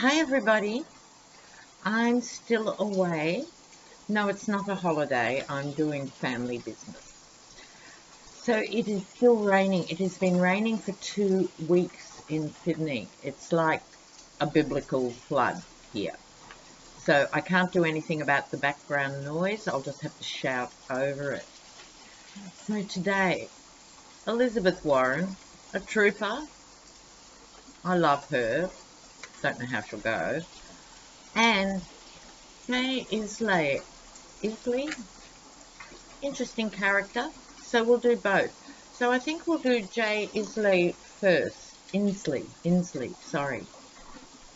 Hi everybody, I'm still away. No, it's not a holiday, I'm doing family business. So it is still raining. It has been raining for 2 weeks in Sydney. It's like a biblical flood here. So I can't do anything about the background noise, I'll just have to shout over it. So today, Elizabeth Warren, a trooper. I love her, don't know how she'll go. And Inslee, interesting character, so we'll do both. So I think we'll do Inslee first. Inslee, sorry.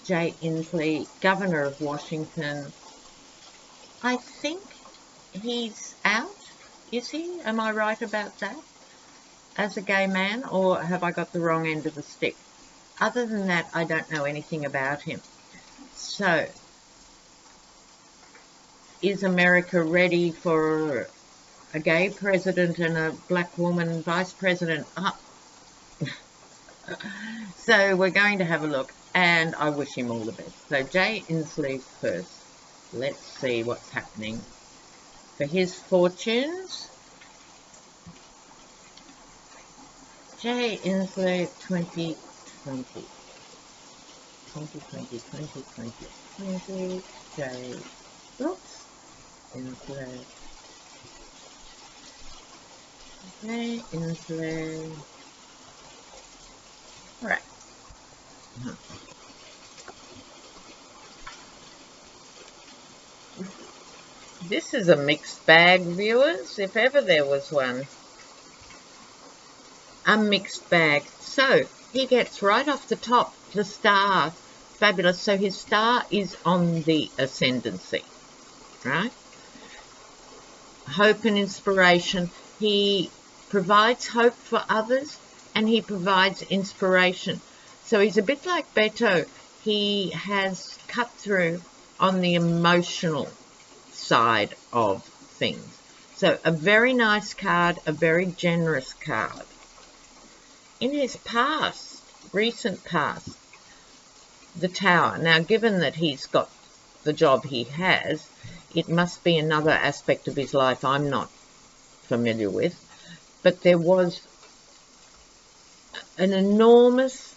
Inslee, Governor of Washington. I think he's out, is he? Am I right about that? As a gay man, or have I got the wrong end of the stick? Other than that, I don't know anything about him. So, is America ready for a gay president and a black woman vice president? So we're going to have a look, and I wish him all the best. So Inslee first. Let's see what's happening for his fortunes. Inslee 2020. 2020. Oops. Inslee. Inslee. Right. This is a mixed bag, viewers, if ever there was one. A mixed bag. So, he gets right off the top, the star. Fabulous. So his star is on the ascendancy, right? Hope and inspiration. He provides hope for others and he provides inspiration. So he's a bit like Beto. He has cut through on the emotional side of things. So a very nice card, a very generous card. In his past, recent past, the Tower. Now, given that he's got the job he has, it must be another aspect of his life I'm not familiar with. But there was an enormous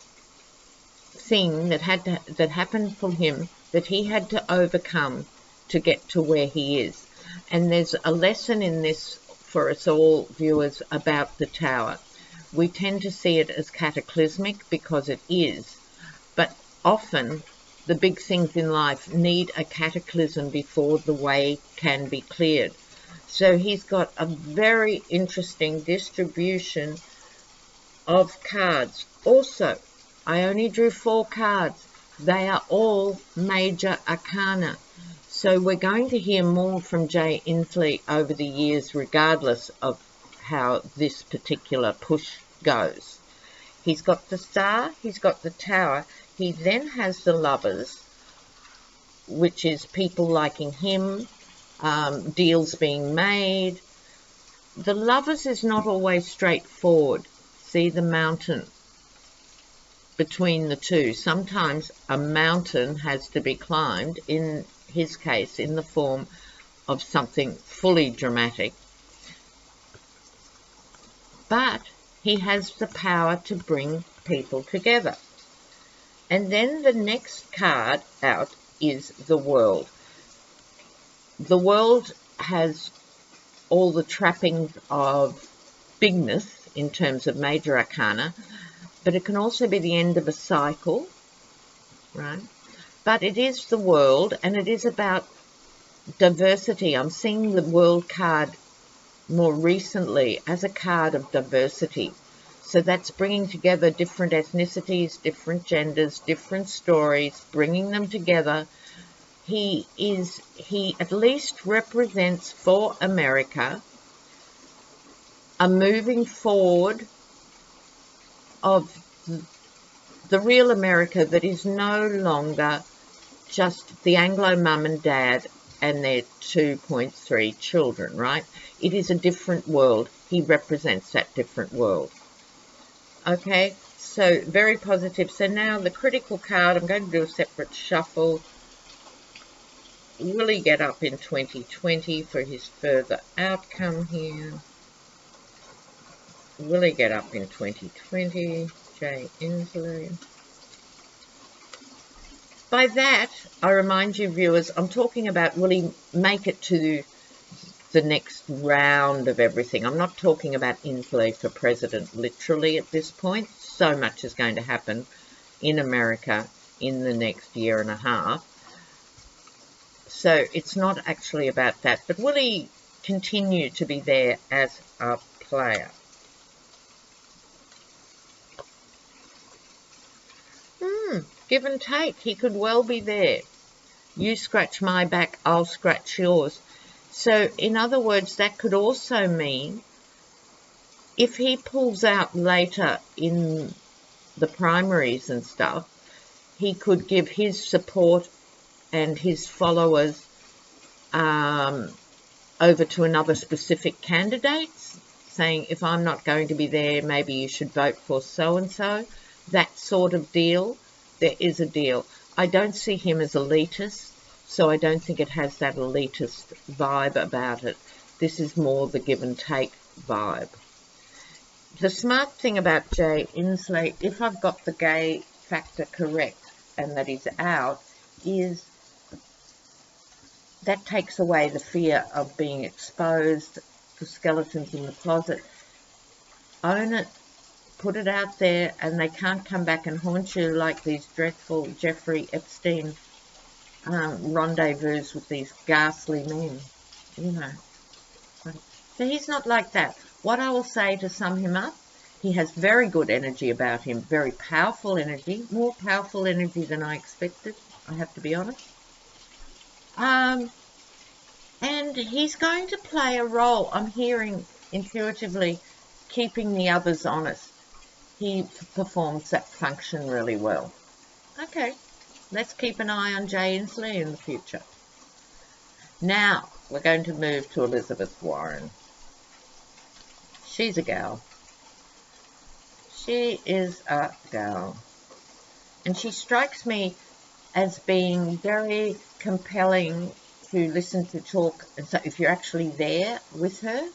thing that happened for him that he had to overcome to get to where he is. And there's a lesson in this for us all, viewers, about the Tower. We tend to see it as cataclysmic because it is, but often the big things in life need a cataclysm before the way can be cleared. So he's got a very interesting distribution of cards. Also, I only drew 4 cards. They are all major arcana. So we're going to hear more from Inslee over the years, regardless of how this particular push goes. He's got the star, he's got the Tower, he then has the Lovers, which is people liking him, deals being made. The Lovers is not always straightforward. See the mountain between the two. Sometimes a mountain has to be climbed, in his case, in the form of something fully dramatic. But he has the power to bring people together. And then the next card out is the World. The World has all the trappings of bigness in terms of major arcana, but it can also be the end of a cycle, right? But it is the World, and it is about diversity. I'm seeing the World card more recently as a card of diversity. So that's bringing together different ethnicities, different genders, different stories, bringing them together. He at least represents for America a moving forward of the real America that is no longer just the Anglo mum and dad and their 2.3 children, right? It is a different world. He represents that different world. Okay, So very positive. So now the critical card, I'm going to do a separate shuffle. Will he get up in 2020 for his further outcome here? Will he get up in 2020? Jay Inslee. By that, I remind you, viewers, I'm talking about will he make it to the next round of everything. I'm not talking about Inslee for president literally at this point. So much is going to happen in America in the next year and a half. So it's not actually about that. But will he continue to be there as a player? Give and take. He could well be there. You scratch my back, I'll scratch yours. So, in other words, that could also mean if he pulls out later in the primaries and stuff, he could give his support and his followers over to another specific candidate, saying, if I'm not going to be there, maybe you should vote for so-and-so. That sort of deal. There is a deal. I don't see him as elitist, so I don't think it has that elitist vibe about it. This is more the give and take vibe. The smart thing about Jay Inslee, if I've got the gay factor correct and that he's out, is that takes away the fear of being exposed, the skeletons in the closet. Own it. Put it out there, and they can't come back and haunt you like these dreadful Jeffrey Epstein rendezvous with these ghastly men, you know. So he's not like that. What I will say to sum him up, he has very good energy about him, very powerful energy, more powerful energy than I expected, I have to be honest. And he's going to play a role, I'm hearing intuitively, keeping the others honest. He performs that function really well. Okay, let's keep an eye on Jay Inslee in the future. Now, we're going to move to Elizabeth Warren. She's a gal. She is a gal. And she strikes me as being very compelling to listen to talk. And so if you're actually there with her,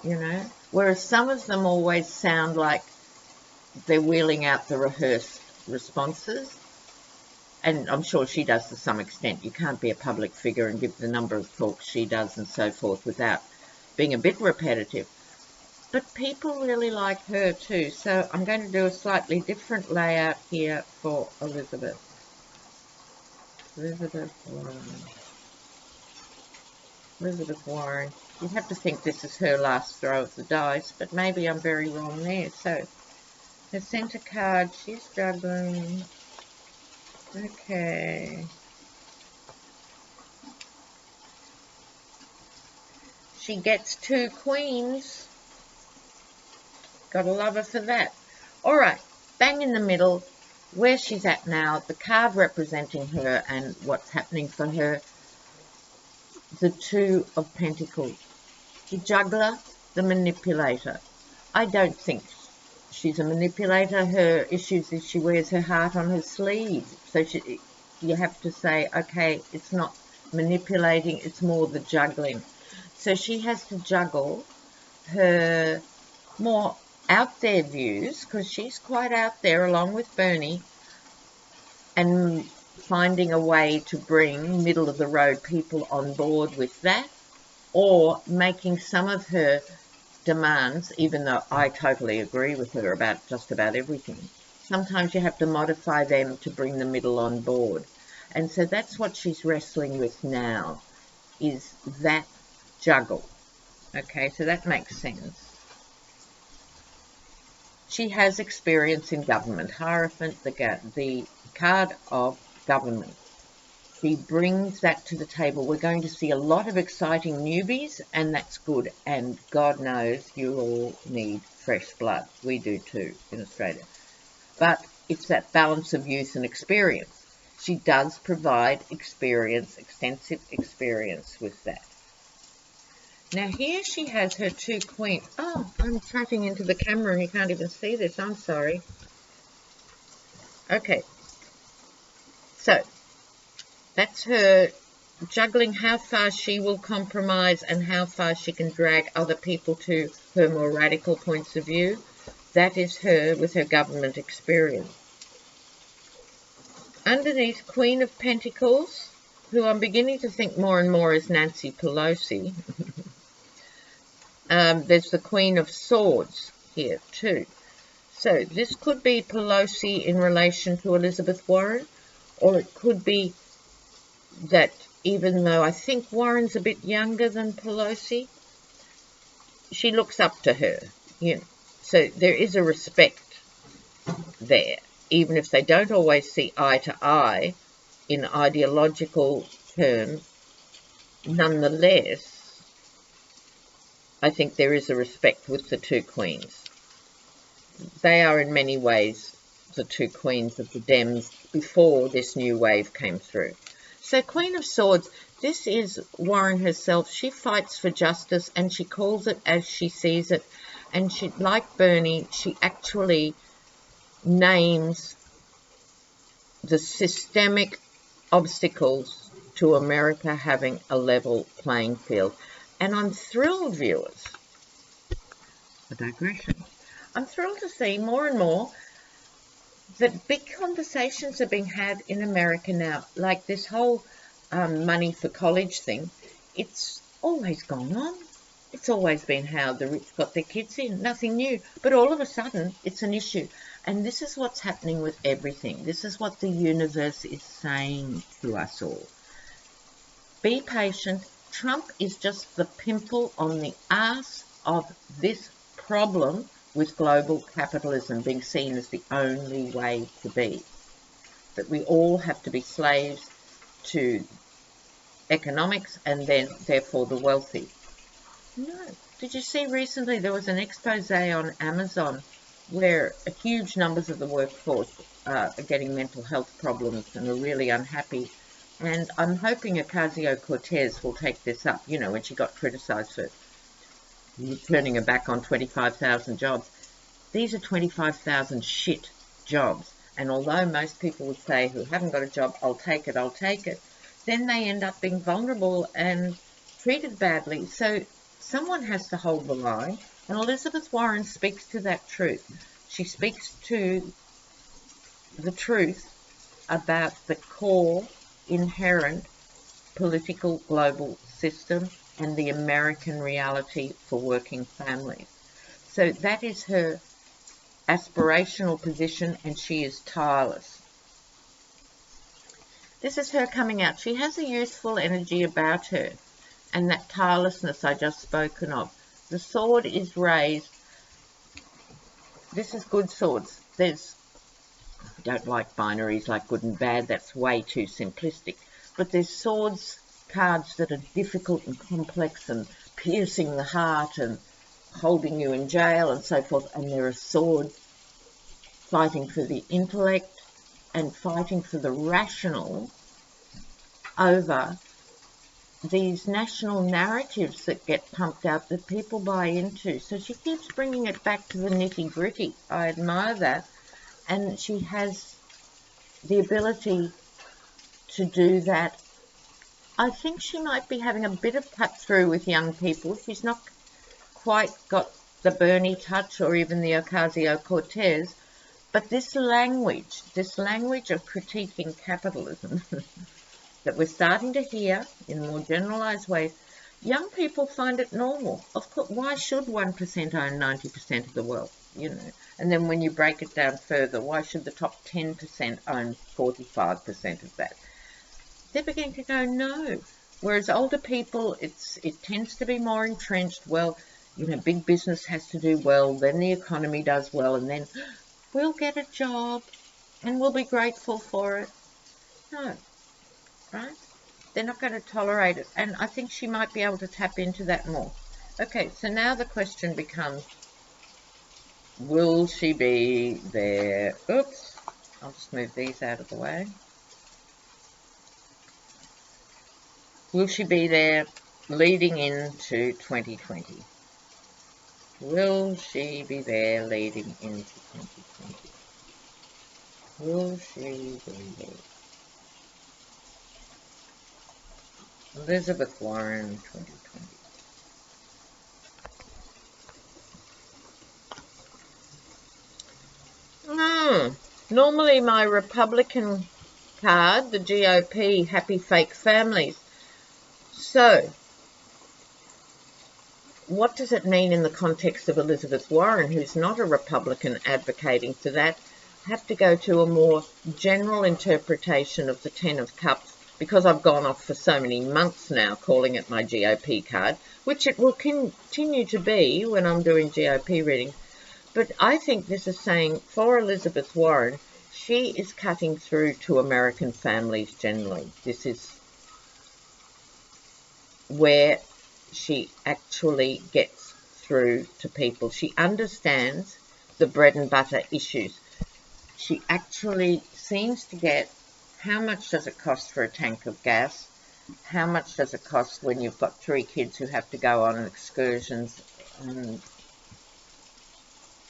you know, whereas some of them always sound like they're wheeling out the rehearsed responses, and I'm sure she does to some extent. You can't be a public figure and give the number of talks she does and so forth without being a bit repetitive. But people really like her too, so I'm going to do a slightly different layout here for Elizabeth. Elizabeth Warren. You'd have to think this is her last throw of the dice, but maybe I'm very wrong there. So, her centre card, she's juggling. Okay. She gets 2 queens. Gotta love her for that. All right, bang in the middle, where she's at now, the card representing her and what's happening for her. The 2 of Pentacles. The juggler, the manipulator. I don't think she's a manipulator. Her issues is she wears her heart on her sleeve. So you have to say, okay, it's not manipulating, it's more the juggling. So she has to juggle her more out there views, because she's quite out there along with Bernie, and finding a way to bring middle of the road people on board with that, or making some of her demands, even though I totally agree with her about just about everything, sometimes you have to modify them to bring the middle on board. And so that's what she's wrestling with now, is that juggle. Okay, so that makes sense. She has experience in government. Hierophant, the card of government. She brings that to the table. We're going to see a lot of exciting newbies, and that's good. And God knows you all need fresh blood. We do too in Australia. But it's that balance of youth and experience. She does provide experience, extensive experience with that. Now here she has her two queens. Oh, I'm chatting into the camera and you can't even see this. I'm sorry. Okay, so that's her juggling how far she will compromise and how far she can drag other people to her more radical points of view. That is her with her government experience. Underneath, Queen of Pentacles, who I'm beginning to think more and more is Nancy Pelosi. There's the Queen of Swords here too. So this could be Pelosi in relation to Elizabeth Warren, or it could be that even though I think Warren's a bit younger than Pelosi, she looks up to her. You know. So there is a respect there, even if they don't always see eye to eye in ideological terms. Nonetheless, I think there is a respect with the two queens. They are in many ways the two queens of the Dems before this new wave came through. So Queen of Swords, this is Warren herself. She fights for justice and she calls it as she sees it. And she, like Bernie, she actually names the systemic obstacles to America having a level playing field. And I'm thrilled, viewers, a digression, I'm thrilled to see more and more that big conversations are being had in America now, like this whole money for college thing. It's always gone on. It's always been how the rich got their kids in, nothing new. But all of a sudden, it's an issue. And this is what's happening with everything. This is what the universe is saying to us all. Be patient. Trump is just the pimple on the arse of this problem with global capitalism being seen as the only way to be. That we all have to be slaves to economics and then, therefore, the wealthy. No. Did you see recently there was an expose on Amazon where huge numbers of the workforce are getting mental health problems and are really unhappy? And I'm hoping Ocasio-Cortez will take this up, you know, when she got criticised for turning her back on 25,000 jobs. These are 25,000 shit jobs. And although most people would say who haven't got a job, I'll take it, then they end up being vulnerable and treated badly. So someone has to hold the line. And Elizabeth Warren speaks to that truth. She speaks to the truth about the core, inherent political global system and the American reality for working families. So that is her aspirational position, and she is tireless. This is her coming out. She has a youthful energy about her, and that tirelessness I just spoken of. The sword is raised. This is good swords. I don't like binaries like good and bad. That's way too simplistic. But there's swords cards that are difficult and complex and piercing the heart and holding you in jail and so forth. And there are swords fighting for the intellect and fighting for the rational over these national narratives that get pumped out that people buy into. So she keeps bringing it back to the nitty-gritty. I admire that. And she has the ability to do that. I think she might be having a bit of cut through with young people. She's not quite got the Bernie touch or even the Ocasio-Cortez. But this language of critiquing capitalism that we're starting to hear in more generalised ways, young people find it normal. Of course, why should 1% own 90% of the wealth, you know? And then when you break it down further, why should the top 10% own 45% of that? They're beginning to go, no. Whereas older people, it tends to be more entrenched. Well, you know, big business has to do well, then the economy does well, and then we'll get a job and we'll be grateful for it. No, right? They're not going to tolerate it. And I think she might be able to tap into that more. Okay, so now the question becomes, will she be there? Oops, I'll just move these out of the way. Will she be there leading into 2020. Will she be there leading into 2020? Will she be there? Elizabeth Warren, 2020. Normally my Republican card, the GOP, happy fake families. So, what does it mean in the context of Elizabeth Warren, who's not a Republican advocating for that? Have to go to a more general interpretation of the Ten of Cups, because I've gone off for so many months now calling it my GOP card, which it will continue to be when I'm doing GOP readings. But I think this is saying, for Elizabeth Warren, she is cutting through to American families generally. This is where she actually gets through to people. She understands the bread and butter issues. She actually seems to get how much does it cost for a tank of gas? How much does it cost when you've got 3 kids who have to go on excursions?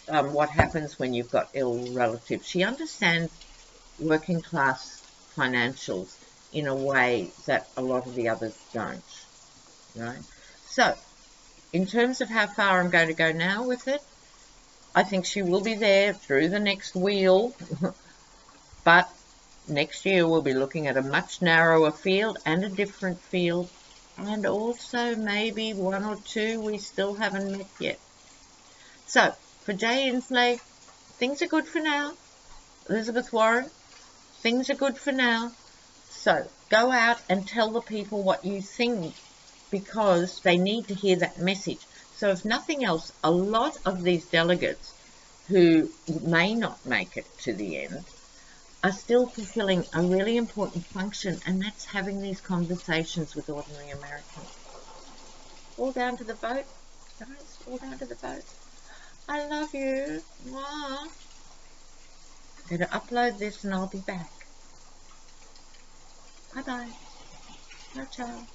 What happens when you've got ill relatives? She understands working class financials in a way that a lot of the others don't, right? So, in terms of how far I'm going to go now with it, I think she will be there through the next wheel, but next year we'll be looking at a much narrower field and a different field, and also maybe 1 or 2 we still haven't met yet. So, for Jay Inslee, things are good for now. Elizabeth Warren, things are good for now. So, go out and tell the people what you think, because they need to hear that message. So if nothing else, a lot of these delegates who may not make it to the end are still fulfilling a really important function, and that's having these conversations with ordinary Americans. All down to the vote, guys, all down to the vote. I love you. Mwah. I'm going to upload this and I'll be back. Bye-bye. Ciao, ciao.